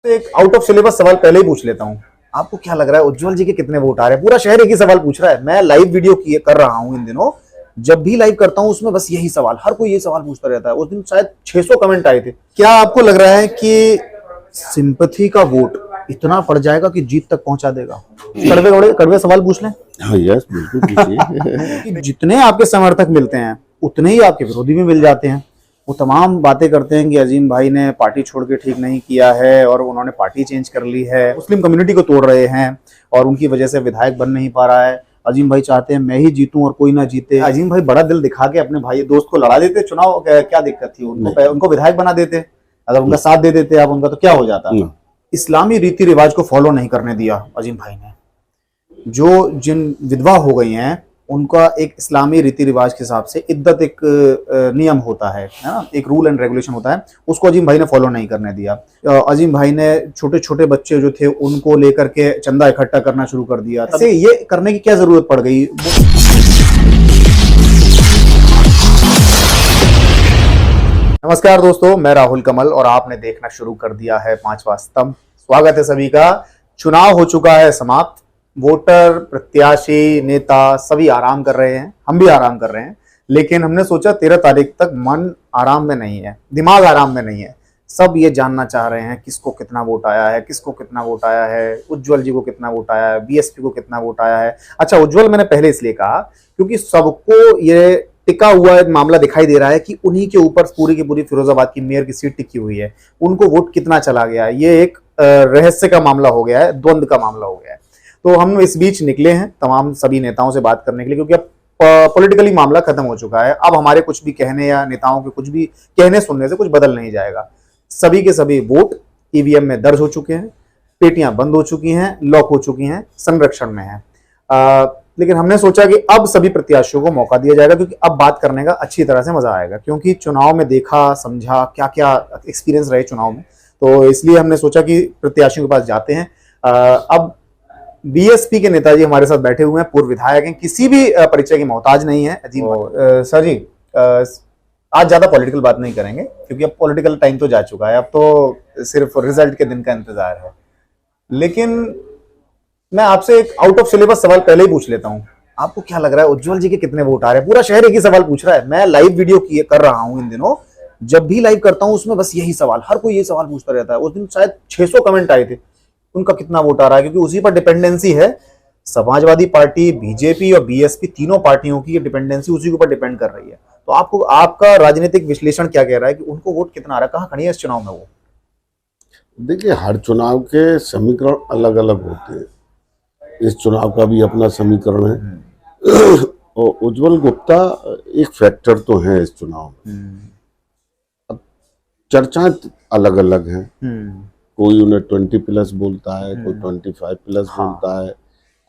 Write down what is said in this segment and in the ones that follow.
एक out of syllabus सवाल पहले ही पूछ लेता हूँ। आपको क्या लग रहा है उज्जवल जी के कितने वोट आ रहे हैं? पूरा शहर एक ही सवाल पूछ रहा है। मैं लाइव वीडियो कर रहा हूँ इन दिनों। जब भी लाइव करता हूँ उसमें बस यही सवाल, हर कोई ये सवाल पूछता रहता है। उस दिन शायद 600 कमेंट आए थे। क्या आपको लग रहा है कि सिंपैथी का वोट इतना पड़ जाएगा कि जीत तक पहुंचा देगा? कड़वे कड़वे सवाल पूछ लें। हाँ, यस, बिल्कुल पूछिए। जितने आपके समर्थक मिलते हैं उतने ही आपके विरोधी भी मिल जाते हैं। वो तमाम बातें करते हैं कि अजीम भाई ने पार्टी छोड़ के ठीक नहीं किया है और उन्होंने पार्टी चेंज कर ली है, मुस्लिम कम्युनिटी को तोड़ रहे हैं और उनकी वजह से विधायक बन नहीं पा रहा है। अजीम भाई चाहते हैं मैं ही जीतूं और कोई ना जीते। अजीम भाई बड़ा दिल दिखा के अपने भाई दोस्त को लड़ा देते चुनाव, क्या दिक्कत थी? उनको विधायक बना देते, अगर उनका साथ दे देते आप उनका, तो क्या हो जाता? इस्लामी रीति रिवाज को फॉलो नहीं करने दिया अजीम भाई ने। जो जिन विधवा हो गई हैं उनका एक इस्लामी रीति रिवाज के हिसाब से इद्दत एक नियम होता है ना, एक रूल एंड रेगुलेशन होता है, उसको अजीम भाई ने फॉलो नहीं करने दिया। अजीम भाई ने छोटे छोटे बच्चे जो थे उनको लेकर के चंदा इकट्ठा करना शुरू कर दिया। तब ये करने की क्या जरूरत पड़ गई? नमस्कार दोस्तों, मैं राहुल कमल और आपने देखना शुरू कर दिया है पांचवा स्तंभ। स्वागत है सभी का। चुनाव हो चुका है समाप्त। वोटर, प्रत्याशी, नेता सभी आराम कर रहे हैं, हम भी आराम कर रहे हैं। लेकिन हमने सोचा 13 तारीख तक मन आराम में नहीं है, दिमाग आराम में नहीं है। सब ये जानना चाह रहे हैं किसको कितना वोट आया है, किसको कितना वोट आया है, उज्जवल जी को कितना वोट आया है, बीएसपी को कितना वोट आया है। अच्छा, उज्जवल मैंने पहले इसलिए कहा क्योंकि सबको ये टिका हुआ एक मामला दिखाई दे रहा है कि उन्हीं के ऊपर पूरी की पूरी फिरोजाबाद की मेयर की सीट टिकी हुई है। उनको वोट कितना चला गया है, ये एक रहस्य का मामला हो गया है, द्वंद का मामला हो गया है। तो हम इस बीच निकले हैं तमाम सभी नेताओं से बात करने के लिए, क्योंकि अब पॉलिटिकली मामला खत्म हो चुका है। अब हमारे कुछ भी कहने या नेताओं के कुछ भी कहने सुनने से कुछ बदल नहीं जाएगा। सभी के सभी वोट ईवीएम में दर्ज हो चुके हैं, पेटियां बंद हो चुकी हैं, लॉक हो चुकी हैं, संरक्षण में है। लेकिन हमने सोचा कि अब सभी प्रत्याशियों को मौका दिया जाएगा, क्योंकि अब बात करने का अच्छी तरह से मजा आएगा। क्योंकि चुनाव में देखा समझा क्या क्या एक्सपीरियंस रहे चुनाव में, तो इसलिए हमने सोचा कि प्रत्याशियों के पास जाते हैं। अब बीएसपी के नेताजी हमारे साथ बैठे हुए हैं, पूर्व विधायक हैं, किसी भी परिचय की मोहताज नहीं है। सर जी, आज ज्यादा पॉलिटिकल बात नहीं करेंगे क्योंकि अब पॉलिटिकल टाइम तो जा चुका है, अब तो सिर्फ रिजल्ट के दिन का इंतजार है। लेकिन मैं आपसे एक आउट ऑफ सिलेबस सवाल पहले ही पूछ लेता हूँ। आपको क्या लग रहा है उज्जवल जी के कितने वोट आ रहे हैं? पूरा शहर एक ही सवाल पूछ रहा है। मैं लाइव वीडियो कर रहा हूँ इन दिनों। जब भी लाइव करता हूँ उसमें बस यही सवाल, हर कोई ये सवाल पूछता रहता है। उस दिन शायद 600 कमेंट आए थे, उनका कितना वोट आ रहा है, क्योंकि उसी पर डिपेंडेंसी है। समाजवादी पार्टी, बीजेपी और बीएसपी तीनों पार्टियों की डिपेंडेंसी उसी के ऊपर डिपेंड कर रही है। तो आपको आपका राजनीतिक विश्लेषण क्या कह रहा है कि उनको वोट कितना आ रहा है, कहां खड़ी है इस चुनाव में वो? देखिए, हर चुनाव के समीकरण अलग अलग होते हैं। इस चुनाव का भी अपना समीकरण है। और उज्जवल गुप्ता एक फैक्टर तो है इस चुनाव में। अब चर्चाएं अलग अलग हैं। कोई उन्हें 20+ बोलता है, कोई 25+ बोलता है,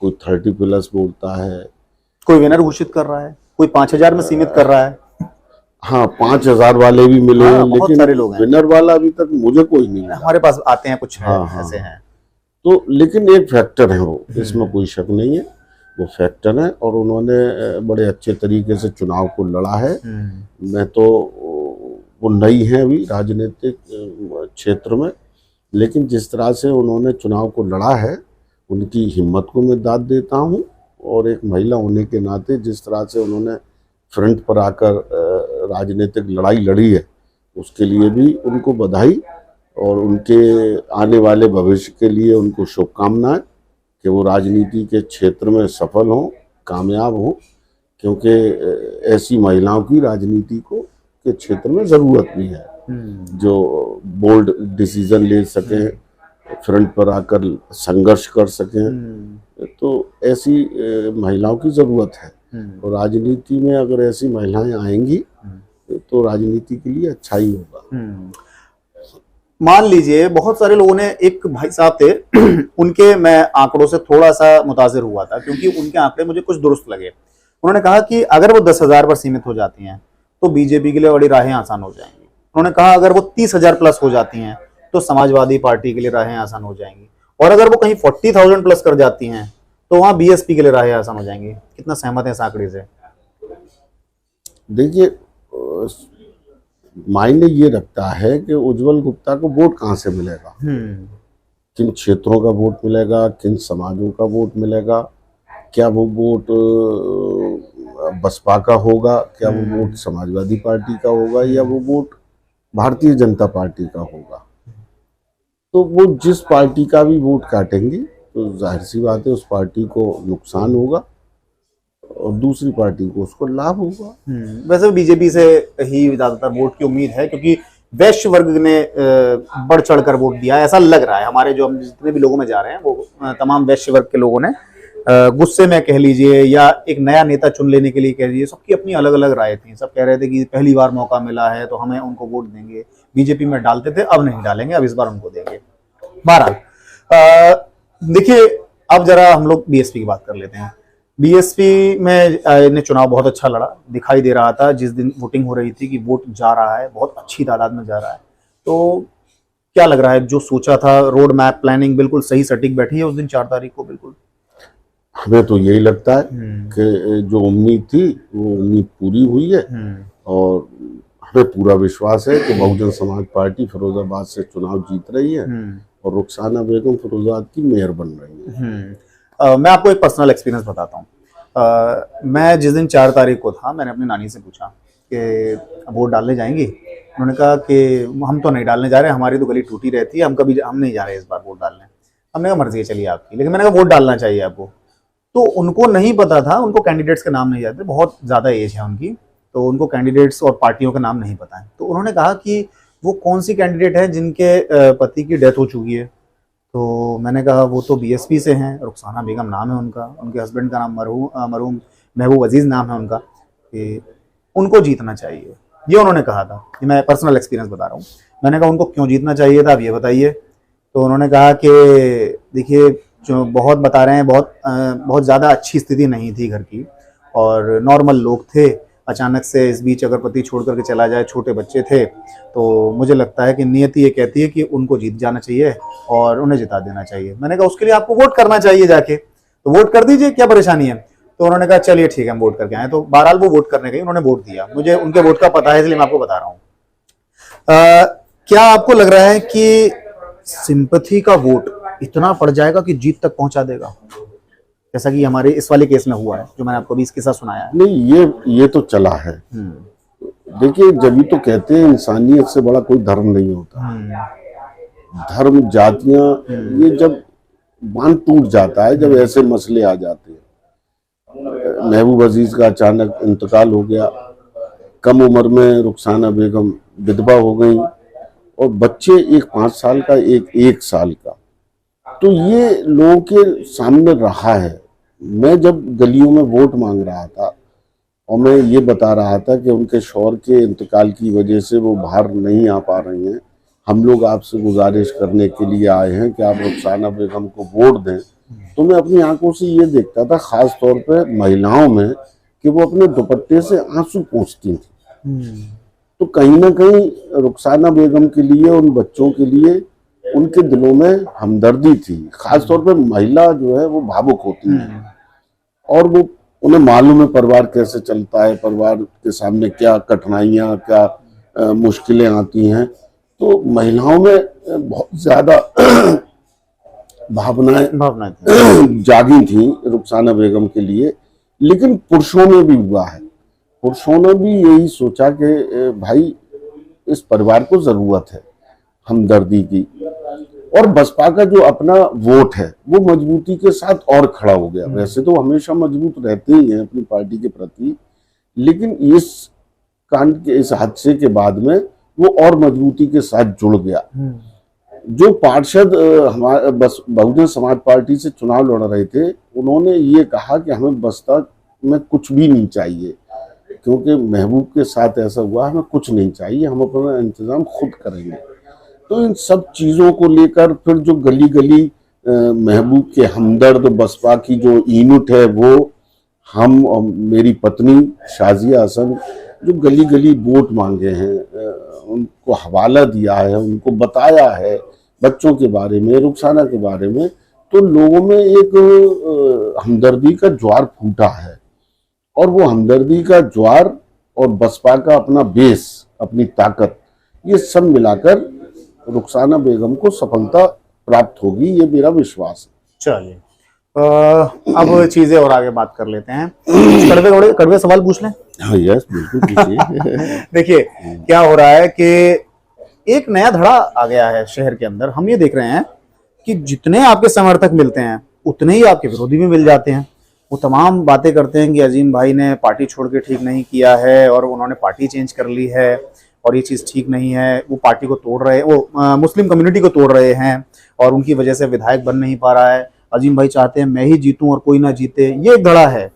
कोई 30+ बोलता है, कोई विनर घोषित कर रहा है, कोई 5000 में सीमित कर रहा है। हाँ, 5000 वाले भी मिले हैं, लेकिन सारे लोग हैं। विनर वाला अभी तक मुझे कोई नहीं मिला। हमारे पास आते हैं कुछ ऐसे हैं। तो लेकिन एक फैक्टर है वो, इसमें कोई शक नहीं है, वो फैक्टर है। और उन्होंने बड़े अच्छे तरीके से चुनाव को लड़ा है। मैं तो, वो नई है अभी राजनीतिक क्षेत्र में, लेकिन जिस तरह से उन्होंने चुनाव को लड़ा है उनकी हिम्मत को मैं दाद देता हूँ। और एक महिला होने के नाते जिस तरह से उन्होंने फ्रंट पर आकर राजनीतिक लड़ाई लड़ी है, उसके लिए भी उनको बधाई। और उनके आने वाले भविष्य के लिए उनको शुभकामनाएं कि वो राजनीति के क्षेत्र में सफल हों, कामयाब हों, क्योंकि ऐसी महिलाओं की राजनीति के क्षेत्र में ज़रूरत भी है, जो बोल्ड डिसीजन ले सकें, फ्रंट पर आकर संघर्ष कर सकें। तो ऐसी महिलाओं की ज़रूरत है। और राजनीति में अगर ऐसी महिलाएं आएंगी तो राजनीति के लिए अच्छा ही होगा। मान लीजिए बहुत सारे लोगों ने, एक भाई साहब थे उनके मैं आंकड़ों से थोड़ा सा मुतासिर हुआ था, क्योंकि उनके आंकड़े मुझे कुछ दुरुस्त लगे। उन्होंने कहा कि अगर वो 10,000 पर सीमित हो जाती हैं तो बीजेपी के लिए बड़ी राहें आसान हो जाएंगी। उन्होंने कहा अगर वो 30,000 प्लस हो जाती हैं तो समाजवादी पार्टी के लिए राहें आसान हो जाएंगी, और अगर वो कहीं 40,000 प्लस कर जाती हैं तो वहां बीएसपी के लिए राहें आसान हो जाएंगी। कितना सहमत है इस आंकड़े से? देखिए, मायने ये रखता है कि उज्जवल गुप्ता को वोट कहाँ से मिलेगा। किन क्षेत्रों का वोट मिलेगा, किन समाजों का वोट मिलेगा, क्या वो वोट बसपा का होगा, क्या वो वोट समाजवादी पार्टी का होगा, या वो वोट भारतीय जनता पार्टी का होगा। तो वो जिस पार्टी का भी वोट काटेंगे तो जाहिर सी बात है उस पार्टी को नुकसान होगा और दूसरी पार्टी को उसको लाभ होगा। वैसे बीजेपी से ही ज्यादातर वोट की उम्मीद है, क्योंकि वैश्य वर्ग ने बढ़ चढ़कर वोट दिया है, ऐसा लग रहा है। हमारे जो हम जितने भी लोगों में जा रहे हैं वो तमाम वैश्य वर्ग के लोगों ने गुस्से में कह लीजिए या एक नया नेता चुन लेने के लिए कह लीजिए, सबकी अपनी अलग अलग राय थी। सब कह रहे थे कि पहली बार मौका मिला है तो हमें उनको वोट देंगे, बीजेपी में डालते थे अब नहीं डालेंगे, अब इस बार उनको देंगे। बहरहाल देखिए, अब जरा हम लोग बीएसपी की बात कर लेते हैं। बीएसपी में ने चुनाव बहुत अच्छा लड़ा, दिखाई दे रहा था जिस दिन वोटिंग हो रही थी कि वोट जा रहा है, बहुत अच्छी तादाद में जा रहा है। तो क्या लग रहा है, जो सोचा था रोड मैप प्लानिंग बिल्कुल सही सटीक बैठी है उस दिन 4 तारीख को? बिल्कुल हमें तो यही लगता है कि जो उम्मीद थी वो उम्मीद पूरी हुई है और हमें पूरा विश्वास है कि बहुजन समाज पार्टी फिरोजाबाद से चुनाव जीत रही है और रुखसाना बेगम फिरोजाबाद की मेयर बन रही है। मैं आपको एक पर्सनल एक्सपीरियंस बताता हूँ। मैं जिस दिन 4 तारीख को था, मैंने अपनी नानी से पूछा कि वोट डालने जाएंगी। उन्होंने कहा कि हम तो नहीं डालने जा रहे, हमारी तो गली टूटी रहती है, हम नहीं जा रहे इस बार वोट डालने। हमने कहा मर्जी है, चलिए आपकी, लेकिन मैंने कहा वोट डालना चाहिए आपको। तो उनको नहीं पता था, उनको कैंडिडेट्स के नाम नहीं जानते, बहुत ज़्यादा एज है उनकी, तो उनको कैंडिडेट्स और पार्टियों के नाम नहीं पता है। तो उन्होंने कहा कि वो कौन सी कैंडिडेट है जिनके पति की डेथ हो चुकी है। तो मैंने कहा वो तो बीएसपी से हैं, रुखसाना बेगम नाम है उनका, उनके हस्बैंड का नाम मरहूम महबूब अजीज़ नाम है उनका, कि उनको जीतना चाहिए, ये उन्होंने कहा था। कि मैं पर्सनल एक्सपीरियंस बता रहा हूँ। मैंने कहा उनको क्यों जीतना चाहिए था, आप ये बताइए। तो उन्होंने कहा कि देखिए, जो बहुत बता रहे हैं, बहुत ज़्यादा अच्छी स्थिति नहीं थी घर की और नॉर्मल लोग थे, अचानक से इस बीच अगर पति छोड़ करके चला जाए, छोटे बच्चे थे, तो मुझे लगता है कि नियति ये कहती है कि उनको जीत जाना चाहिए और उन्हें जिता देना चाहिए। मैंने कहा उसके लिए आपको वोट करना चाहिए जाके, तो वोट कर दीजिए, क्या परेशानी है। तो उन्होंने कहा चलिए ठीक है, हम वोट करके आए। तो बहरहाल वो वोट करने गई, उन्होंने वोट दिया। मुझे उनके वोट का पता है, इसलिए मैं आपको बता रहा हूँ। क्या आपको लग रहा है कि सिंपैथी का वोट इतना पड़ जाएगा कि जीत तक पहुंचा देगा, जैसा कि हमारे इस वाले केस में हुआ है, जो मैंने आपको अभी इसके साथ सुनाया है? नहीं, ये तो चला है। देखिए, जब भी तो कहते हैं इंसानियत से बड़ा कोई धर्म नहीं होता। धर्म, जातियां, ये जब बांध टूट जाता है, जब ऐसे मसले आ जाते हैं। महबूब अजीज का अचानक इंतकाल हो गया, कम उम्र में रुखसाना बेगम विधवा हो गई और बच्चे, एक 5 साल का, एक 1 साल का। तो ये लोगों के सामने रहा है। मैं जब गलियों में वोट मांग रहा था और मैं ये बता रहा था कि उनके शौहर के इंतकाल की वजह से वो बाहर नहीं आ पा रही हैं, हम लोग आपसे गुजारिश करने के लिए आए हैं कि आप रुखसाना बेगम को वोट दें, तो मैं अपनी आंखों से ये देखता था, खास तौर पे महिलाओं में, कि वो अपने दुपट्टे से आंसू पोंछती थी। तो कहीं ना कहीं रुखसाना बेगम के लिए, उन बच्चों के लिए, उनके दिलों में हमदर्दी थी। खास तौर पे महिला जो है वो भावुक होती है और वो, उन्हें मालूम है परिवार कैसे चलता है, परिवार के सामने क्या कठिनाइयाँ, क्या मुश्किलें आती हैं। तो महिलाओं में बहुत ज्यादा भावनाएं जागी थी रुखसाना बेगम के लिए। लेकिन पुरुषों में भी हुआ है, पुरुषों ने भी यही सोचा कि भाई इस परिवार को जरूरत है हमदर्दी की। और बसपा का जो अपना वोट है वो मजबूती के साथ और खड़ा हो गया। वैसे तो हमेशा मजबूत रहते ही हैं अपनी पार्टी के प्रति, लेकिन इस कांड के, इस हादसे के बाद में वो और मजबूती के साथ जुड़ गया। जो पार्षद हमारे बहुजन समाज पार्टी से चुनाव लड़ रहे थे, उन्होंने ये कहा कि हमें बस्ता में कुछ भी नहीं चाहिए, क्योंकि महबूब के साथ ऐसा हुआ, हमें कुछ नहीं चाहिए, हम अपना इंतजाम खुद करेंगे। तो इन सब चीज़ों को लेकर फिर जो गली गली महबूब के हमदर्द बसपा की जो यूनिट है, वो हम और मेरी पत्नी शाजिया हसन जो गली गली वोट मांगे हैं, उनको हवाला दिया है, उनको बताया है बच्चों के बारे में, रुखसाना के बारे में, तो लोगों में एक हमदर्दी का ज्वार फूटा है। और वो हमदर्दी का ज्वार और बसपा का अपना बेस, अपनी ताकत, ये सब मिलाकर रुखसाना बेगम को सफलता प्राप्त होगी, ये मेरा विश्वास है। चलिए अब चीजें और आगे बात कर लेते हैं। थोड़े कड़वे सवाल पूछ लें। हाँ यस, बिल्कुल पूछिए। देखिए क्या हो रहा है कि एक नया धड़ा आ गया है शहर के अंदर। हम ये देख रहे हैं कि जितने आपके समर्थक मिलते हैं उतने ही आपके विरोधी भी मिल जाते हैं। वो तमाम बातें करते हैं कि अजीम भाई ने पार्टी छोड़ के ठीक नहीं किया है और उन्होंने पार्टी चेंज कर ली है और ये चीज़ ठीक नहीं है। वो पार्टी को तोड़ रहे, वो मुस्लिम कम्युनिटी को तोड़ रहे हैं और उनकी वजह से विधायक बन नहीं पा रहा है। अजीम भाई चाहते हैं मैं ही जीतूं और कोई ना जीते, ये एक धड़ा है।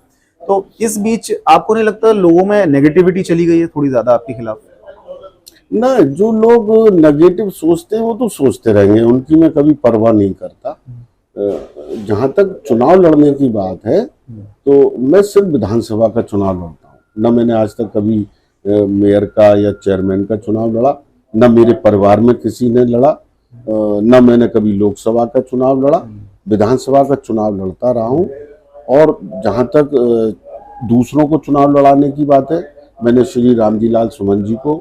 तो इस बीच आपको नहीं लगता लोगों में नेगेटिविटी चली गई है थोड़ी ज्यादा आपके खिलाफ? ना, जो लोग नेगेटिव सोचते हैं वो तो सोचते रहेंगे, उनकी मैं कभी परवाह नहीं करता। जहां तक चुनाव लड़ने की बात है तो मैं सिर्फ विधानसभा का चुनाव लड़ता हूँ। न मैंने आज तक कभी मेयर का या चेयरमैन का चुनाव लड़ा, न मेरे परिवार में किसी ने लड़ा, न मैंने कभी लोकसभा का चुनाव लड़ा। विधानसभा का चुनाव लड़ता रहा हूँ। और जहाँ तक दूसरों को चुनाव लड़ाने की बात है, मैंने श्री रामजी लाल सुमन जी को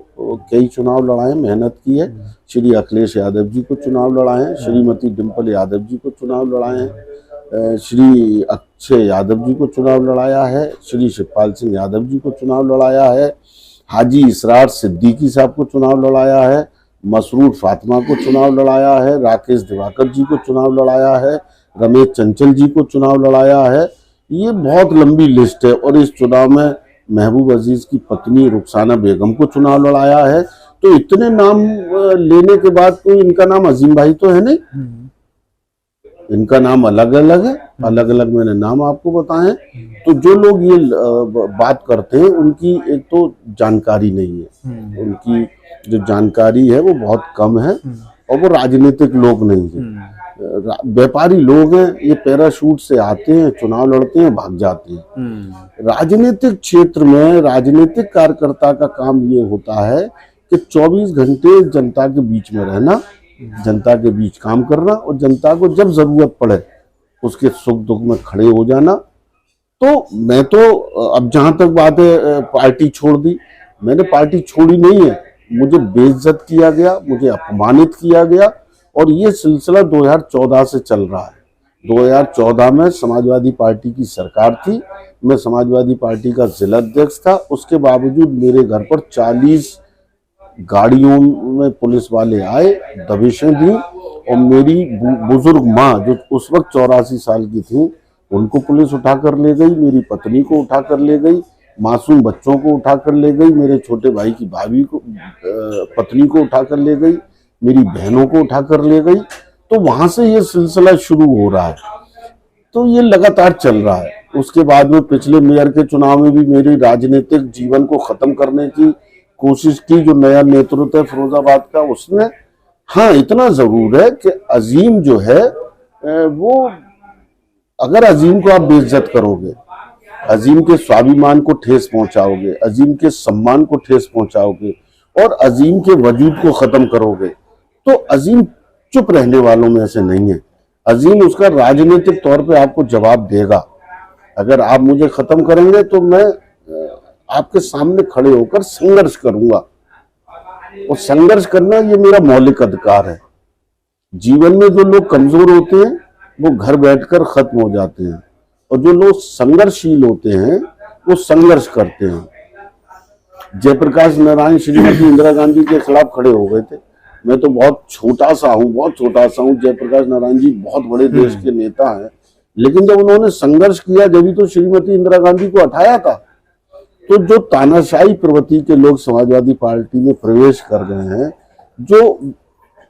कई चुनाव लड़ाए, मेहनत की है। श्री अखिलेश यादव जी को चुनाव लड़ाए हैं, श्रीमती डिम्पल यादव जी को चुनाव लड़ाए हैं, श्री अक्षय यादव जी को चुनाव लड़ाया है, श्री शिवपाल सिंह यादव जी को चुनाव लड़ाया है, हाजी इसरार सिद्दीकी साहब को चुनाव लड़ाया है, मसरूर फातिमा को चुनाव लड़ाया है, राकेश दिवाकर जी को चुनाव लड़ाया है, रमेश चंचल जी को चुनाव लड़ाया है। ये बहुत लंबी लिस्ट है। और इस चुनाव में महबूब अजीज की पत्नी रुखसाना बेगम को चुनाव लड़ाया है। तो इतने नाम लेने के बाद कोई इनका नाम अजीम भाई तो है नहीं, इनका नाम अलग अलग है, अलग अलग मैंने नाम आपको बताए हैं। तो जो लोग ये बात करते हैं उनकी एक तो जानकारी नहीं है, उनकी जो जानकारी है वो बहुत कम है और वो राजनीतिक लोग नहीं है, व्यापारी लोग हैं। ये पैराशूट से आते हैं, चुनाव लड़ते हैं, भाग जाते हैं। राजनीतिक क्षेत्र में राजनीतिक कार्यकर्ता का काम ये होता है कि 24 घंटे जनता के बीच में रहना, जनता के बीच काम करना और जनता को जब जरूरत पड़े उसके सुख दुख में खड़े हो जाना। तो मैं तो अब जहां तक बात है पार्टी छोड़ दी, मैंने पार्टी छोड़ी नहीं है। मुझे बेइज्जत किया गया, मुझे अपमानित किया गया और ये सिलसिला 2014 से चल रहा है। 2014 में समाजवादी पार्टी की सरकार थी, मैं समाजवादी पार्टी का जिला अध्यक्ष था। उसके बावजूद मेरे घर पर 40 गाड़ियों में पुलिस वाले आए, दबिशें दी और मेरी बुजुर्ग माँ जो उस वक्त 84 साल की थी उनको पुलिस उठा कर ले गई, मेरी पत्नी को उठा कर ले गई, मासूम बच्चों को उठा कर ले गई, मेरे छोटे भाई की भाभी को पत्नी को उठा कर ले गई, मेरी बहनों को उठा कर ले गई। तो वहां से ये सिलसिला शुरू हो रहा है। तो ये लगातार चल रहा है। उसके बाद में पिछले मेयर के चुनाव में भी मेरी राजनीतिक जीवन को खत्म करने की कोशिश की जो नया नेतृत्व है फिरोजाबाद का, उसने। हाँ, इतना जरूर है कि अजीम जो है वो, अगर अजीम को आप बेइज्जत करोगे, अजीम के स्वाभिमान को ठेस पहुंचाओगे, अजीम के सम्मान को ठेस पहुंचाओगे और अजीम के वजूद को खत्म करोगे, तो अजीम चुप रहने वालों में से नहीं है। अजीम उसका राजनीतिक तौर पे आपको जवाब देगा। अगर आप मुझे खत्म करेंगे तो मैं आपके सामने खड़े होकर संघर्ष करूंगा और संघर्ष करना ये मेरा मौलिक अधिकार है। जीवन में जो लोग कमजोर होते हैं वो घर बैठकर खत्म हो जाते हैं और जो लोग संघर्षशील होते हैं वो संघर्ष करते हैं। जयप्रकाश नारायण श्रीमती इंदिरा गांधी के खिलाफ खड़े हो गए थे। मैं तो बहुत छोटा सा हूँ। जयप्रकाश नारायण जी बहुत बड़े देश के नेता हैं, लेकिन जब उन्होंने संघर्ष किया जब तो श्रीमती इंदिरा गांधी को हटाया था। तो जो तानाशाही प्रवृत्ति के लोग समाजवादी पार्टी में प्रवेश कर गए हैं, जो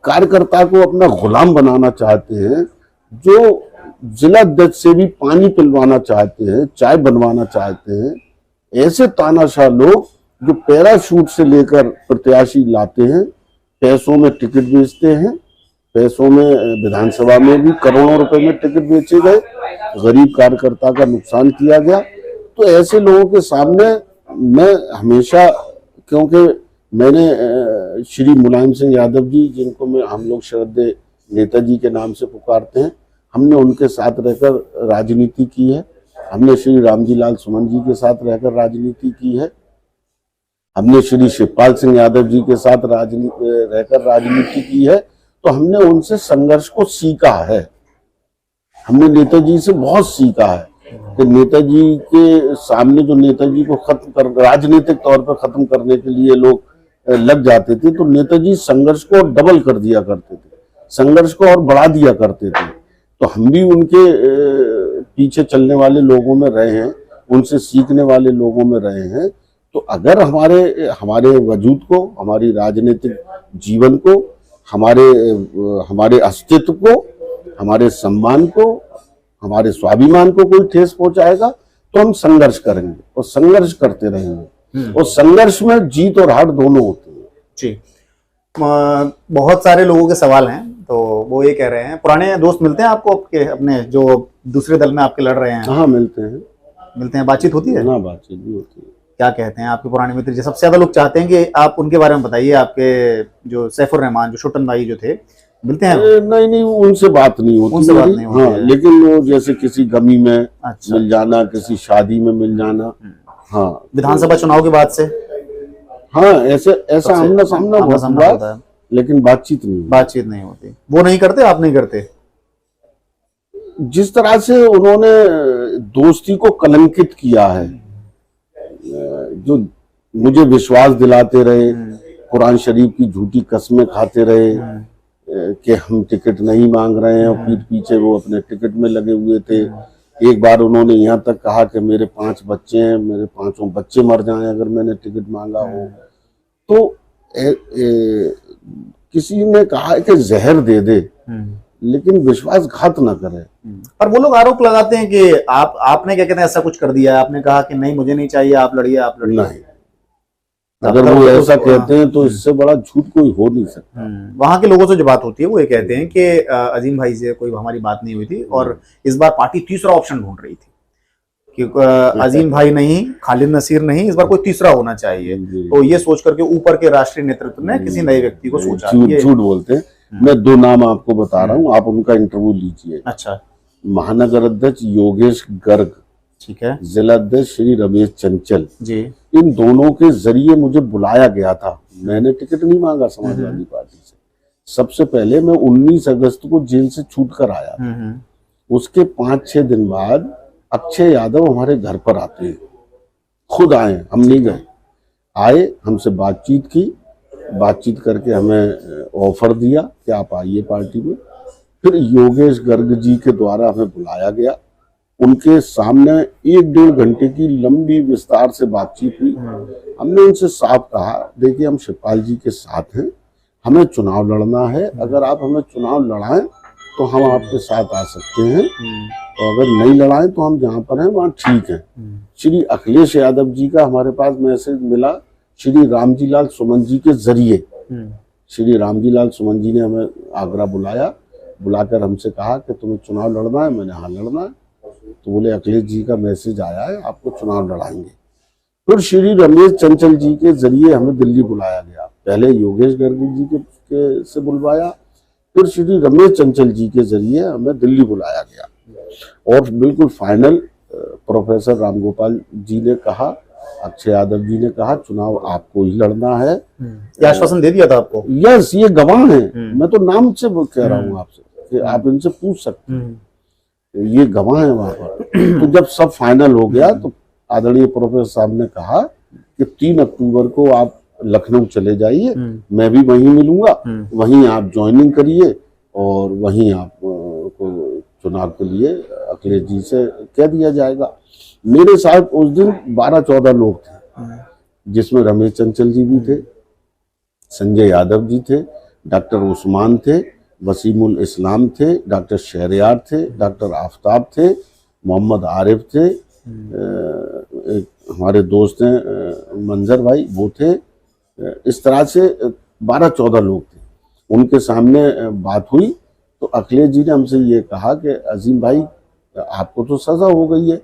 कार्यकर्ता को अपना गुलाम बनाना चाहते हैं, जो जिला अध्यक्ष से भी पानी पिलवाना चाहते हैं, चाय बनवाना चाहते हैं, ऐसे तानाशाह लोग जो पैराशूट से लेकर प्रत्याशी लाते हैं, पैसों में टिकट बेचते हैं, पैसों में विधानसभा में भी करोड़ों रुपए में टिकट बेचे गए, गरीब कार्यकर्ता का नुकसान किया गया। तो ऐसे लोगों के सामने मैं हमेशा, क्योंकि मैंने श्री मुलायम सिंह यादव जी, जिनको हम लोग श्रद्धेय नेताजी के नाम से पुकारते हैं, हमने उनके साथ रहकर राजनीति की है। हमने श्री रामजी लाल सुमन जी के साथ रहकर राजनीति की है। हमने श्री शिवपाल सिंह यादव जी के साथ रहकर राजनीति की है। तो हमने उनसे संघर्ष को सीखा है। हमने नेताजी से बहुत सीखा है कि नेताजी के सामने जो नेताजी को खत्म कर राजनीतिक तौर पर खत्म करने के लिए लोग लग जाते थे, तो नेताजी संघर्ष को डबल कर दिया करते थे, संघर्ष को और बढ़ा दिया करते थे। तो हम भी उनके पीछे चलने वाले लोगों में रहे हैं, उनसे सीखने वाले लोगों में रहे हैं। तो अगर हमारे वजूद को, हमारी राजनीतिक जीवन को, हमारे अस्तित्व को, हमारे सम्मान को, हमारे स्वाभिमान को कोई ठेस पहुंचाएगा तो हम संघर्ष करेंगे और संघर्ष करते रहेंगे। और संघर्ष में जीत और हार दोनों होती है। जी, बहुत सारे लोगों के सवाल हैं, तो वो ये कह रहे हैं, पुराने दोस्त मिलते हैं आपको आपके अपने जो दूसरे दल में आपके लड़ रहे हैं? हाँ, मिलते हैं, बातचीत होती है? हाँ, बातचीत भी होती है। क्या कहते हैं आपके पुराने मित्र? सबसे ज्यादा लोग चाहते हैं कि आप उनके बारे में बताइए। आपके जो सैफुर रहमान, जो छोटन भाई जो थे, मिलते हैं? नहीं, उनसे बात नहीं होती। उनसे बात नहीं होती हाँ, है। लेकिन वो जैसे किसी गमी में अच्छा। मिल जाना, किसी शादी में मिल जाना। हाँ, विधानसभा चुनाव के बाद से? हाँ, ऐसा आमना सामना होता है, लेकिन बातचीत नहीं होती। वो नहीं करते, आप नहीं करते? जिस तरह से उन्होंने दोस्ती को कलंकित किया है, जो मुझे विश्वास दिलाते रहे, कुरान शरीफ की झूठी कसमें खाते रहे कि हम टिकट नहीं मांग रहे हैं, और पीठ पीछे वो अपने टिकट में लगे हुए थे। एक बार उन्होंने यहाँ तक कहा कि मेरे 5 बच्चे हैं, मेरे 5 बच्चे मर जाएं अगर मैंने टिकट मांगा हो। तो किसी ने कहा कि जहर दे दे, लेकिन विश्वासघात न करे। पर वो लोग आरोप लगाते हैं कि आपने क्या कहते हैं, ऐसा कुछ कर दिया, आपने कहा कि नहीं मुझे नहीं चाहिए, आप लड़िए। नहीं, अगर वो ऐसा कहते हैं तो इससे बड़ा झूठ कोई हो नहीं सकता। वहां के लोगों से जो बात होती है वो ये कहते हैं कि अजीम भाई से कोई हमारी बात नहीं हुई थी, और इस बार पार्टी तीसरा ऑप्शन ढूंढ रही थी कि अजीम भाई नहीं, खालिद नसीर नहीं, इस बार कोई तीसरा होना चाहिए। तो ये सोच करके ऊपर के राष्ट्रीय नेतृत्व ने किसी नए व्यक्ति को सोचा। झूठ बोलते हैं। मैं 2 नाम आपको बता रहा हूँ, आप उनका इंटरव्यू लीजिए। अच्छा। महानगर अध्यक्ष योगेश गर्ग, ठीक है, जिला अध्यक्ष श्री रमेश चंचल जी, इन दोनों के जरिए मुझे बुलाया गया था। मैंने टिकट नहीं मांगा समाजवादी पार्टी से। सबसे पहले मैं 19 अगस्त को जेल से छूट कर आया। उसके 5-6 दिन बाद अक्षय यादव हमारे घर पर आते हैं, खुद आए, हम नहीं गए, आए, हमसे बातचीत की, बातचीत करके हमें ऑफर दिया कि आप आइए पार्टी में। फिर योगेश गर्ग जी के द्वारा हमें बुलाया गया, उनके सामने 1-1.5 घंटे की लंबी विस्तार से बातचीत हुई। हमने उनसे साफ कहा, देखिए हम शिवपाल जी के साथ हैं, हमें चुनाव लड़ना है, अगर आप हमें चुनाव लड़ाएं तो हम आपके साथ आ सकते हैं, और अगर नहीं लड़ाएं तो हम जहाँ पर हैं वहाँ ठीक है। श्री अखिलेश यादव जी का हमारे पास मैसेज मिला श्री रामजी लाल सुमन जी के जरिए। श्री रामजी लाल सुमन जी ने हमें आगरा बुलाया, बुलाकर हमसे कहा कि तुम्हें चुनाव लड़ना है। मैंने हाँ लड़ना है। तो बोले अखिलेश जी का मैसेज आया है, आपको चुनाव लड़ाएंगे। फिर श्री रमेश चंचल जी के जरिए हमें दिल्ली बुलाया गया। पहले योगेश गर्ग जी के से बुलवाया, फिर श्री रमेश चंचल जी के जरिए हमें दिल्ली बुलाया गया, और बिल्कुल फाइनल प्रोफेसर रामगोपाल जी ने कहा, अक्षय यादव जी ने कहा चुनाव आपको ही लड़ना है। ये आश्वासन दे दिया था आपको? यस, ये गवाह है, मैं तो नाम से कह रहा हूँ आपसे कि आप इनसे पूछ सकते हैं, ये गवाह है वहां पर। तो जब सब फाइनल हो गया तो आदरणीय प्रोफेसर साहब ने कहा कि 3 अक्टूबर को आप लखनऊ चले जाइए, मैं भी वहीं मिलूंगा, वहीं आप ज्वाइनिंग करिए, और वहीं आप को चुनाव के लिए अखिलेश जी से कह दिया जाएगा। मेरे साथ उस दिन 12-14 लोग थे, जिसमें रमेश चंचल जी भी थे, संजय यादव जी थे, डॉक्टर उस्मान थे, वसीमुल इस्लाम थे, डॉक्टर शहरयार थे, डॉक्टर आफ्ताब थे, मोहम्मद आरिफ थे, एक हमारे दोस्त हैं मंजर भाई, वो थे। इस तरह से 12-14 लोग थे। उनके सामने बात हुई तो अखिलेश जी ने हमसे ये कहा कि अजीम भाई आपको तो सजा हो गई है,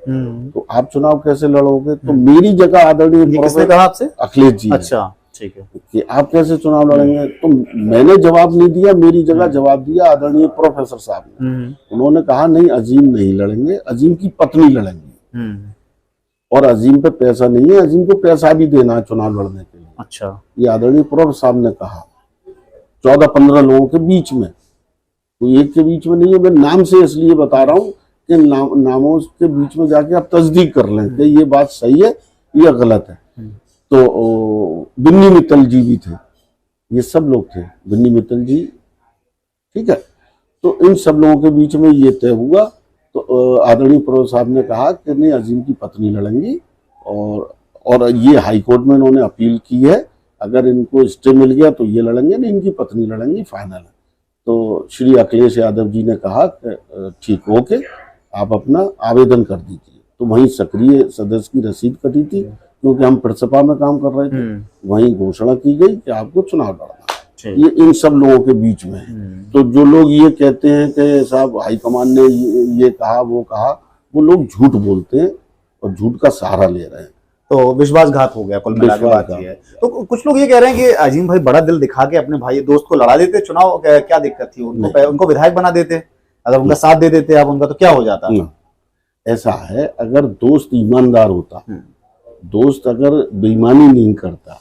तो आप चुनाव कैसे लड़ोगे? तो मेरी जगह आदरणीय किसने कहा आपसे? अखिलेश जी। अच्छा, ठीक है, कि आप कैसे चुनाव लड़ेंगे? तो मैंने जवाब नहीं दिया, मेरी जगह जवाब दिया आदरणीय प्रोफेसर साहब ने। उन्होंने कहा नहीं, अजीम नहीं लड़ेंगे, अजीम की पत्नी लड़ेंगी, और अजीम पे पैसा नहीं है, अजीम को पैसा भी देना है चुनाव लड़ने के लिए। अच्छा, ये आदरणीय प्रोफेसर साहब ने कहा 14-15 लोगों के बीच में। कोई एक के बीच में नहीं है। मैं नाम से इसलिए बता रहा हूँ कि नामों के बीच में जाके आप तस्दीक कर लें कि ये बात सही है या गलत है। तो बिन्नी मित्तल जी भी थे, ये सब लोग थे, बिन्नी मित्तल जी, ठीक है। तो इन सब लोगों के बीच में ये तय हुआ। तो आदरणीय प्रो साहब ने कहा कि नहीं, अजीम की पत्नी लड़ेंगी, और ये हाईकोर्ट में इन्होंने अपील की है, अगर इनको स्टे मिल गया तो ये लड़ेंगे, नहीं इनकी पत्नी लड़ेंगी, फाइनल है। तो श्री अखिलेश यादव जी ने कहा कि ठीक, ओके, आप अपना आवेदन कर दीजिए। तो वहीं सक्रिय सदस्य की रसीद कटी थी, क्योंकि हम प्रसपा में काम कर रहे थे। वहीं घोषणा की गई कि आपको चुनाव लड़ना। ये इन सब लोगों के बीच में है। तो जो लोग ये कहते हैं कि साहब हाईकमान ने ये कहा वो कहा, वो लोग झूठ बोलते हैं और झूठ का सहारा ले रहे हैं। तो विश्वासघात हो गया, कुल मिला के बात ये है। तो कुछ लोग ये कह रहे हैं कि अजीम भाई बड़ा दिल दिखा के अपने भाई दोस्त को लड़ा देते चुनाव, क्या दिक्कत थी उनको विधायक बना देते, अगर उनका साथ दे देते आप उनका, तो क्या हो जाता? ऐसा है, अगर दोस्त ईमानदार होता, दोस्त अगर बेईमानी नहीं करता,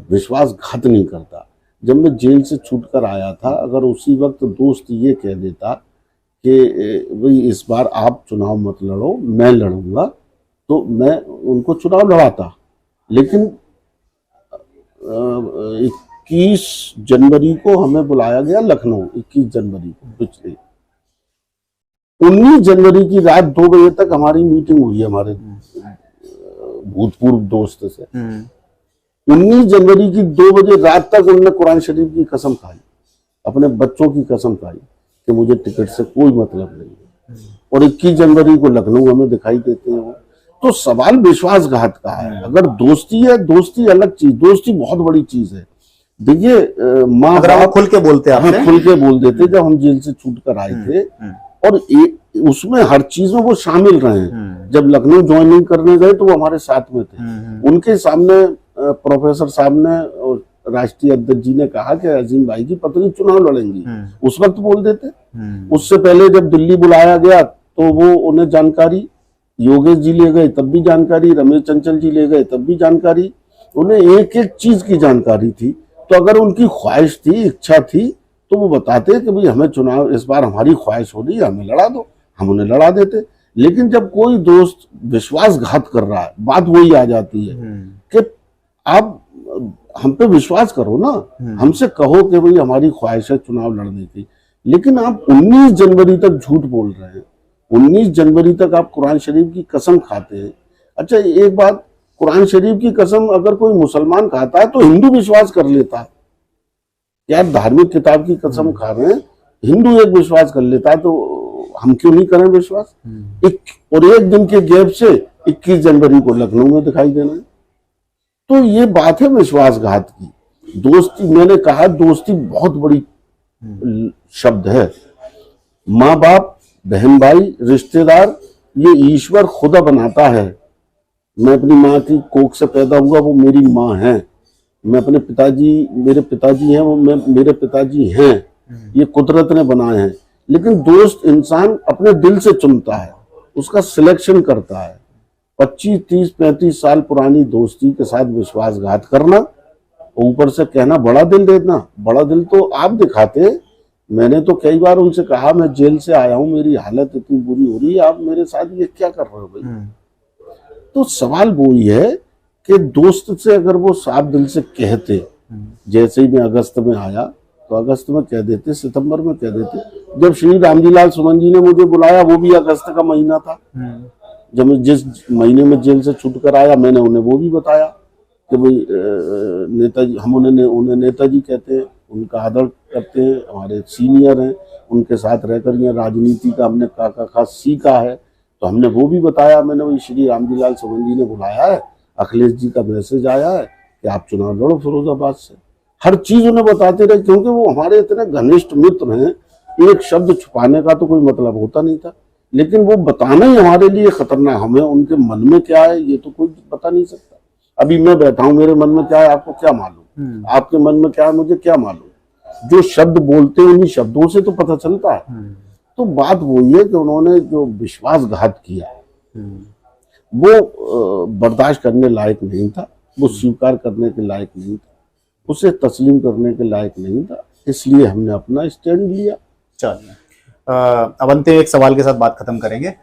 विश्वासघात नहीं करता, जब मैं जेल से छूटकर आया था, अगर उसी वक्त दोस्त ये कह देता कि भाई इस बार आप चुनाव मत लड़ो, मैं लड़ूंगा, तो मैं उनको चुनाव लड़ाता। लेकिन 21 जनवरी को हमें बुलाया गया लखनऊ, 21 जनवरी को, पिछले 19 जनवरी की रात 2 बजे तक हमारी मीटिंग हुई है हमारे भूतपूर्व दोस्त से। 19 जनवरी की 2 बजे रात तक उन्होंने कुरान शरीफ की कसम खाई, अपने बच्चों की कसम खाई कि मुझे टिकट से कोई मतलब नहीं है। और 21 जनवरी को लखनऊ हमें दिखाई देते हैं वो। तो सवाल विश्वासघात का है। अगर दोस्ती है, दोस्ती अलग चीज, दोस्ती बहुत बड़ी चीज है। देखिए, माँ बाप खुल के बोलते, हमें खुल के बोल देते। जब हम जेल से छूट कर आए थे, और उसमें हर चीज में वो शामिल रहे हैं। जब लखनऊ ज्वाइनिंग करने गए तो वो हमारे साथ में थे। उनके सामने प्रोफेसर साहब ने और राष्ट्रीय अध्यक्ष जी ने कहा कि अजीम भाई की पत्नी चुनाव लड़ेंगी, उस वक्त बोल देते। उससे पहले जब दिल्ली बुलाया गया तो वो उन्हें जानकारी, योगेश जी ले गए तब भी जानकारी, रमेश चंचल जी ले गए तब भी जानकारी, उन्हें एक एक चीज की जानकारी थी। तो अगर उनकी ख्वाहिश थी, इच्छा थी, तो वो बताते कि भाई हमें चुनाव इस बार हमारी ख्वाहिश हो रही है, हमें लड़ा दो, हम उन्हें लड़ा देते। लेकिन जब कोई दोस्त विश्वासघात कर रहा है, बात वही आ जाती है कि आप हम पे विश्वास करो ना, हमसे कहो कि भाई हमारी ख्वाहिश है चुनाव लड़ने की। लेकिन आप 19 जनवरी तक झूठ बोल रहे हैं, 19 जनवरी तक आप कुरान शरीफ की कसम खाते हैं। अच्छा, एक बात, कुरान शरीफ की कसम अगर कोई मुसलमान खाता है तो हिंदू विश्वास कर लेता है। यार, धार्मिक किताब की कसम खा रहे हैं, हिंदू एक विश्वास कर लेता है, तो हम क्यों नहीं करें विश्वास? एक दिन के गैप से 21 जनवरी को लखनऊ में दिखाई देना है। तो ये बात है विश्वासघात की। दोस्ती, मैंने कहा दोस्ती बहुत बड़ी शब्द है। माँ बाप, बहन भाई, रिश्तेदार, ये ईश्वर खुदा बनाता है। मैं अपनी माँ की कोख से पैदा हुआ, वो मेरी माँ है। मैं अपने पिताजी, मेरे पिताजी हैं, वो मेरे पिताजी हैं, ये कुदरत ने बनाए हैं। लेकिन दोस्त इंसान अपने दिल से चुनता है, उसका सिलेक्शन करता है। 25, 30, 35 साल पुरानी दोस्ती के साथ विश्वासघात करना, ऊपर से कहना बड़ा दिल देना, बड़ा दिल तो आप दिखाते। मैंने तो कई बार उनसे कहा, मैं जेल से आया हूं, मेरी हालत इतनी बुरी हो रही है, आप मेरे साथ ये क्या कर रहे हो भाई? तो सवाल वो ही है कि दोस्त से अगर वो साफ दिल से कहते, जैसे ही मैं अगस्त में आया तो अगस्त में कह देते, सितंबर में कह देते। जब श्री रामजीलाल सुमन जी ने मुझे बुलाया, वो भी अगस्त का महीना था। जब मैं जिस महीने में जेल से छूट कर आया, मैंने उन्हें वो भी बताया कि भाई नेताजी, हम उन्हें नेताजी कहते हैं, उनका आदर करते हैं, हमारे सीनियर हैं, उनके साथ रहकर ये राजनीति का हमने खास सीखा है। तो हमने वो भी बताया। मैंने वही श्री रामजीलाल सुमन जी ने बुलाया है, अखिलेश जी का मैसेज आया है कि आप चुनाव लड़ो फिरोजाबाद से। हर चीज उन्हें बताते रहे, क्योंकि वो हमारे इतने घनिष्ठ मित्र हैं। एक शब्द छुपाने का तो कोई मतलब होता नहीं था, लेकिन वो बताना ही हमारे लिए खतरनाक। हमें उनके मन में क्या है ये तो कोई बता नहीं सकता। अभी मैं बैठा हूं, मेरे मन में क्या है आपको क्या मालूम? आपके मन में क्या है मुझे क्या मालूम? जो शब्द बोलते हैं उन्हीं शब्दों से तो पता चलता है। तो बात वही है कि उन्होंने जो विश्वासघात किया वो बर्दाश्त करने लायक नहीं था, वो स्वीकार करने के लायक नहीं था, उसे तस्लीम करने के लायक नहीं था। इसलिए हमने अपना स्टैंड लिया। चलिए, अब अंत में एक सवाल के साथ बात खत्म करेंगे।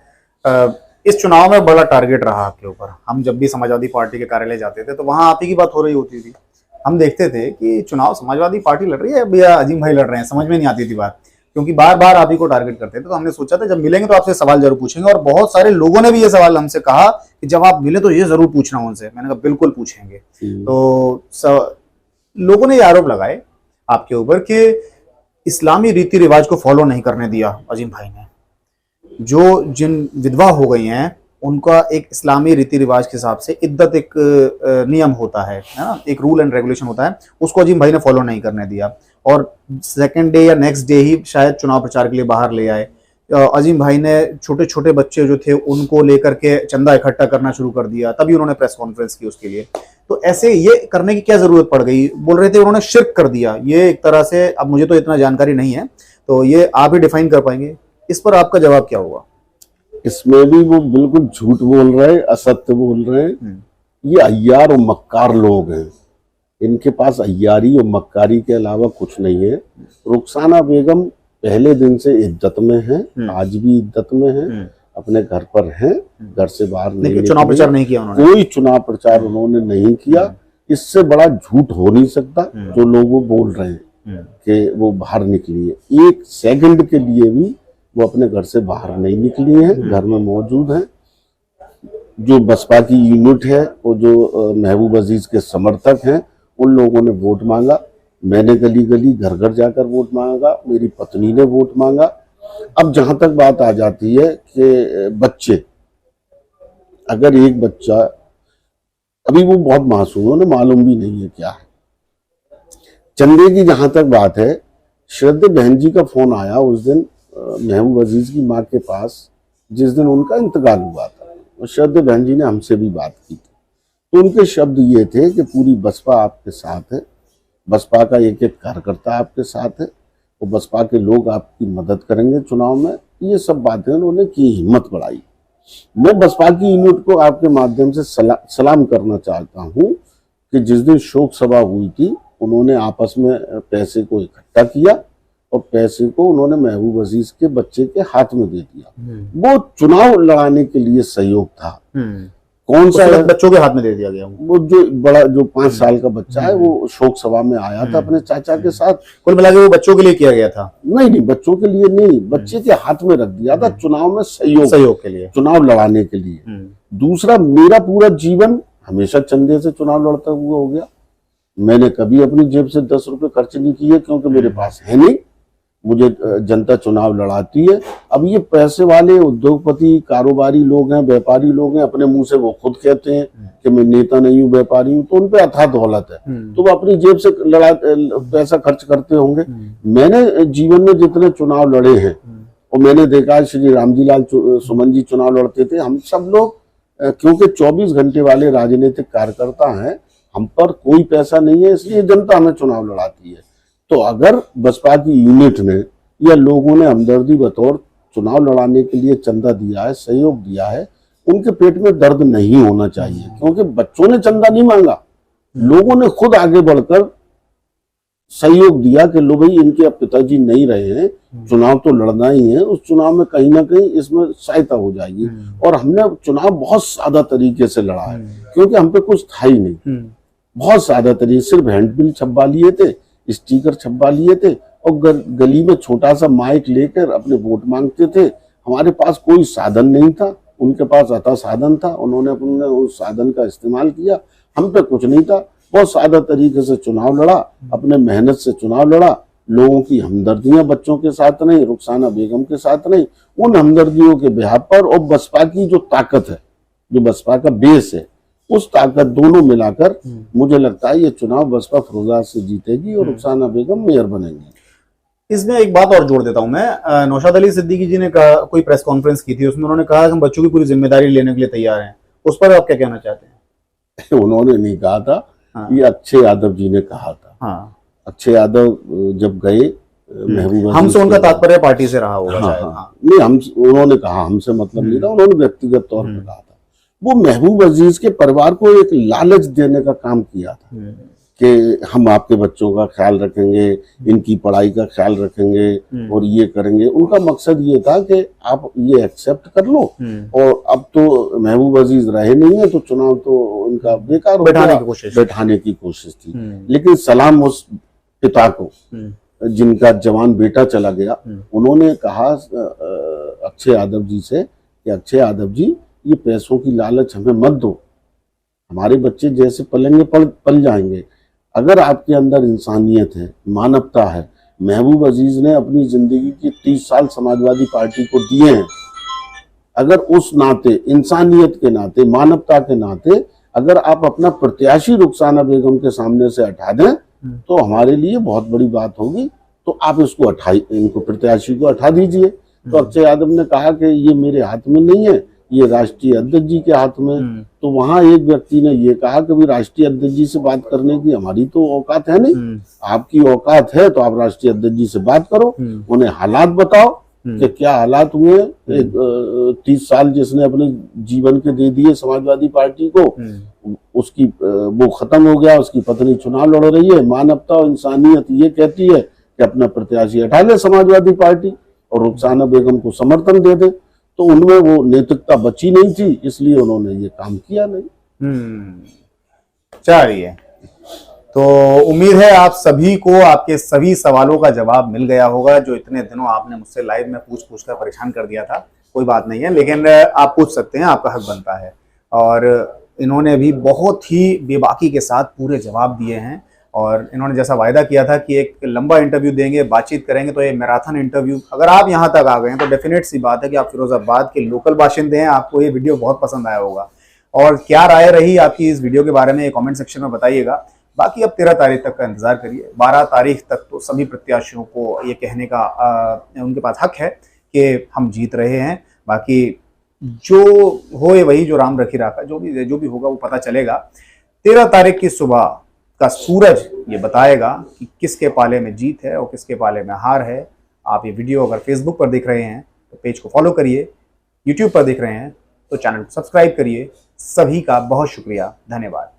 इस चुनाव में बड़ा टारगेट रहा आपके ऊपर। हम जब भी समाजवादी पार्टी के कार्यालय जाते थे तो वहां आप ही की बात हो रही होती थी। हम देखते थे कि चुनाव समाजवादी पार्टी लड़ रही है या अजीम भाई लड़ रहे हैं, समझ में नहीं आती थी बात, क्योंकि बार बार आप ही को टारगेट करते थे। तो हमने सोचा था जब मिलेंगे तो आपसे सवाल जरूर पूछेंगे, और बहुत सारे लोगों ने भी ये सवाल हमसे कहा कि जब आप मिले तो ये जरूर पूछना उनसे। मैंने कहा बिल्कुल पूछेंगे। तो लोगों ने ये आरोप लगाए आपके ऊपर कि इस्लामी रीति रिवाज को फॉलो नहीं करने दिया अजीम भाई ने। जो जिन विधवा हो गई हैं उनका एक इस्लामी रीति रिवाज के हिसाब से इद्दत एक नियम होता है ना, एक रूल एंड रेगुलेशन होता है, उसको अजीम भाई ने फॉलो नहीं करने दिया। और सेकंड डे या नेक्स्ट डे ही शायद चुनाव प्रचार के लिए बाहर ले आए। अजीम भाई ने छोटे छोटे बच्चे जो थे उनको लेकर के चंदा इकट्ठा करना शुरू कर दिया, तभी उन्होंने प्रेस कॉन्फ्रेंस की उसके लिए। तो ऐसे ये करने की क्या जरूरत पड़ गई? बोल रहे थे उन्होंने शिर्क कर दिया, ये एक तरह से, अब मुझे तो इतना जानकारी नहीं है, तो ये आप ही डिफाइन कर पाएंगे, इस पर आपका जवाब क्या होगा? इसमें भी वो बिल्कुल झूठ बोल रहे हैं, असत्य बोल रहे हैं। ये अय्यार और मक्कार लोग हैं, इनके पास अय्यारी और मक्कारी के अलावा कुछ नहीं है। रुखसाना बेगम पहले दिन से इद्दत में है, आज भी इद्दत में है, अपने घर पर हैं, घर से बाहर नहीं। चुनाव प्रचार नहीं किया उन्होंने, कोई चुनाव प्रचार उन्होंने नहीं किया। इससे बड़ा झूठ हो नहीं सकता जो लोग वो बोल रहे हैं कि वो बाहर निकली है। एक सेकंड के लिए भी वो अपने घर से बाहर नहीं निकली हैं, घर में मौजूद हैं। जो बसपा की यूनिट है, वो जो महबूब अजीज के समर्थक हैं, उन लोगों ने वोट मांगा। मैंने गली गली घर घर जाकर वोट मांगा, मेरी पत्नी ने वोट मांगा। अब जहां तक बात आ जाती है कि बच्चे, अगर एक बच्चा, अभी वो बहुत मासूम है, उन्हें मालूम भी नहीं है क्या है। चंदे की जहां तक बात है, श्रद्धे बहन जी का फोन आया उस दिन महबूब अजीज की माँ के पास, जिस दिन उनका इंतकाल हुआ था। और श्रद्धे बहन जी ने हमसे भी बात की थी, तो उनके शब्द ये थे कि पूरी बसपा आपके साथ है, बसपा का एक एक कार्यकर्ता आपके साथ है, और बसपा के लोग आपकी मदद करेंगे चुनाव में। ये सब बातें उन्होंने की, हिम्मत बढ़ाई। मैं बसपा की यूनिट को आपके माध्यम से सलाम करना चाहता हूँ कि जिस दिन शोक सभा हुई थी, उन्होंने आपस में पैसे को इकट्ठा किया और पैसे को उन्होंने महबूब अजीज के बच्चे के हाथ में दे दिया। वो चुनाव लड़ाने के लिए सहयोग था। कौन सा बच्चों के हाथ में दे दिया गया? वो जो बड़ा, जो 5 साल का बच्चा है, वो शोक सभा में आया था अपने चाचा के साथ। कुल मिला के वो बच्चों के लिए किया गया था? नहीं, बच्चों के लिए नहीं, बच्चे के हाथ में रख दिया था चुनाव में सहयोग के लिए, चुनाव लड़ाने के लिए। दूसरा, मेरा पूरा जीवन हमेशा चंदे से चुनाव लड़ता हुआ हो गया। मैंने कभी अपनी जेब से 10 रुपए खर्च नहीं किए, क्योंकि मेरे पास है नहीं। मुझे जनता चुनाव लड़ाती है। अब ये पैसे वाले उद्योगपति, कारोबारी लोग हैं, व्यापारी लोग हैं, अपने मुंह से वो खुद कहते हैं कि मैं नेता नहीं हूँ, व्यापारी हूँ, तो उन पे अथाह दौलत है, तो वो अपनी जेब से पैसा खर्च करते होंगे। मैंने जीवन में जितने चुनाव लड़े हैं, और मैंने देखा श्री रामजी लाल सुमन जी चुनाव लड़ते थे, हम सब लोग, क्योंकि 24 घंटे वाले राजनीतिक कार्यकर्ता हैं, हम पर कोई पैसा नहीं है, इसलिए जनता हमें चुनाव लड़ाती है। तो अगर बसपा की यूनिट ने या लोगों ने हमदर्दी बतौर चुनाव लड़ाने के लिए चंदा दिया है, सहयोग दिया है, उनके पेट में दर्द नहीं होना चाहिए, क्योंकि बच्चों ने चंदा नहीं मांगा, लोगों ने खुद आगे बढ़कर सहयोग दिया कि लो भाई, इनके अब पिताजी नहीं रहे हैं, चुनाव तो लड़ना ही है, उस चुनाव में कहीं ना कहीं इसमें सहायता हो जाएगी। और हमने चुनाव बहुत सादा तरीके से लड़ा है, क्योंकि हम पे कुछ था ही नहीं। बहुत सादा तरीके, सिर्फ हैंडबिल छपवा लिए थे, स्टिकर छपवा लिए थे, और गली में छोटा सा माइक लेकर अपने वोट मांगते थे। हमारे पास कोई साधन नहीं था, उनके पास अथा साधन था, उन्होंने अपने उस साधन का इस्तेमाल किया। हम पे कुछ नहीं था, बहुत सादा तरीके से चुनाव लड़ा, अपने मेहनत से चुनाव लड़ा। लोगों की हमदर्दियां बच्चों के साथ नहीं, रुखसाना बेगम के साथ नहीं, उन हमदर्दियों के बिहार पर, और बसपा की जो ताकत है, जो बसपा का बेस है, उस ताकत दोनों मिलाकर मुझे लगता है ये चुनाव बसपा फिरोजाबाद से जीतेगी और रुखसाना बेगम मेयर बनेंगी। इसमें एक बात और जोड़ देता हूं मैं, नौशाद अली सिद्दीकी जी ने कहा, कोई प्रेस कॉन्फ्रेंस की थी, उसमें उन्होंने कहा कि हम बच्चों की पूरी जिम्मेदारी लेने के लिए तैयार हैं। उस पर आप क्या कहना चाहते हैं? उन्होंने नहीं कहा था, ये अक्षय यादव जी ने कहा था। हाँ, अक्षय यादव जब गए महबूबा, हमसे उनका तात्पर्य पार्टी से रहा होगा शायद। नहीं, उन्होंने कहा, हमसे मतलब नहीं था, उन्होंने व्यक्तिगत तौर पर कहा था। वो महबूब अजीज के परिवार को एक लालच देने का काम किया था कि हम आपके बच्चों का ख्याल रखेंगे, इनकी पढ़ाई का ख्याल रखेंगे और ये करेंगे। उनका मकसद ये था कि आप ये एक्सेप्ट कर लो, और अब तो महबूब अजीज रहे नहीं है तो चुनाव तो उनका बेकार हो गया, बैठाने की कोशिश थी। लेकिन सलाम उस पिता को जिनका जवान बेटा चला गया, उन्होंने कहा अक्षय यादव जी से कि अक्षय यादव जी, ये पैसों की लालच हमें मत दो, हमारे बच्चे जैसे पलेंगे पल जाएंगे। अगर आपके अंदर इंसानियत है, मानवता है, महबूब अजीज ने अपनी जिंदगी के 30 साल समाजवादी पार्टी को दिए हैं, अगर उस नाते, इंसानियत के नाते, मानवता के नाते अगर आप अपना प्रत्याशी रुखसाना बेगम के सामने से हटा दें तो हमारे लिए बहुत बड़ी बात होगी। तो आप इसको इनको प्रत्याशी को हटा दीजिए। तो अक्षय यादव ने कहा कि ये मेरे हाथ में नहीं है, ये राष्ट्रीय अध्यक्ष जी के हाथ में। तो वहां एक व्यक्ति ने ये कहा कि भाई राष्ट्रीय अध्यक्ष जी से बात करने की हमारी तो औकात है नहीं, आपकी औकात है तो आप राष्ट्रीय अध्यक्ष जी से बात करो, उन्हें हालात बताओ कि क्या हालात हुए। 30 साल जिसने अपने जीवन के दे दिए समाजवादी पार्टी को, उसकी वो खत्म हो गया, उसकी पत्नी चुनाव लड़ रही है। मानवता और इंसानियत ये कहती है कि अपना प्रत्याशी हटा ले समाजवादी पार्टी और रुखसाना बेगम को समर्थन दे दे। तो उनमें वो नैतिकता बची नहीं थी, इसलिए उन्होंने ये काम किया नहीं। चलिए, तो उम्मीद है आप सभी को आपके सभी सवालों का जवाब मिल गया होगा जो इतने दिनों आपने मुझसे लाइव में पूछ कर परेशान कर दिया था। कोई बात नहीं है, लेकिन आप पूछ सकते हैं, आपका हक बनता है। और इन्होंने भी बहुत ही बेबाकी के साथ पूरे जवाब दिए हैं, और इन्होंने जैसा वायदा किया था कि एक लंबा इंटरव्यू देंगे, बातचीत करेंगे, तो ये मैराथन इंटरव्यू, अगर आप यहाँ तक आ गए हैं तो डेफिनेट सी बात है कि आप फिरोजाबाद के लोकल बाशिंदे हैं, आपको ये वीडियो बहुत पसंद आया होगा। और क्या राय रही आपकी इस वीडियो के बारे में कमेंट सेक्शन में बताइएगा। बाकी अब 13 तारीख तक का इंतजार करिए। 12 तारीख तक तो सभी प्रत्याशियों को ये कहने का उनके पास हक है कि हम जीत रहे हैं। बाकी जो होए वही, जो राम रखी राखा, जो भी होगा वो पता चलेगा। 13 तारीख की सुबह का सूरज ये बताएगा कि किसके पाले में जीत है और किसके पाले में हार है। आप ये वीडियो अगर फेसबुक पर देख रहे हैं तो पेज को फॉलो करिए, यूट्यूब पर देख रहे हैं तो चैनल को सब्सक्राइब करिए। सभी का बहुत शुक्रिया, धन्यवाद।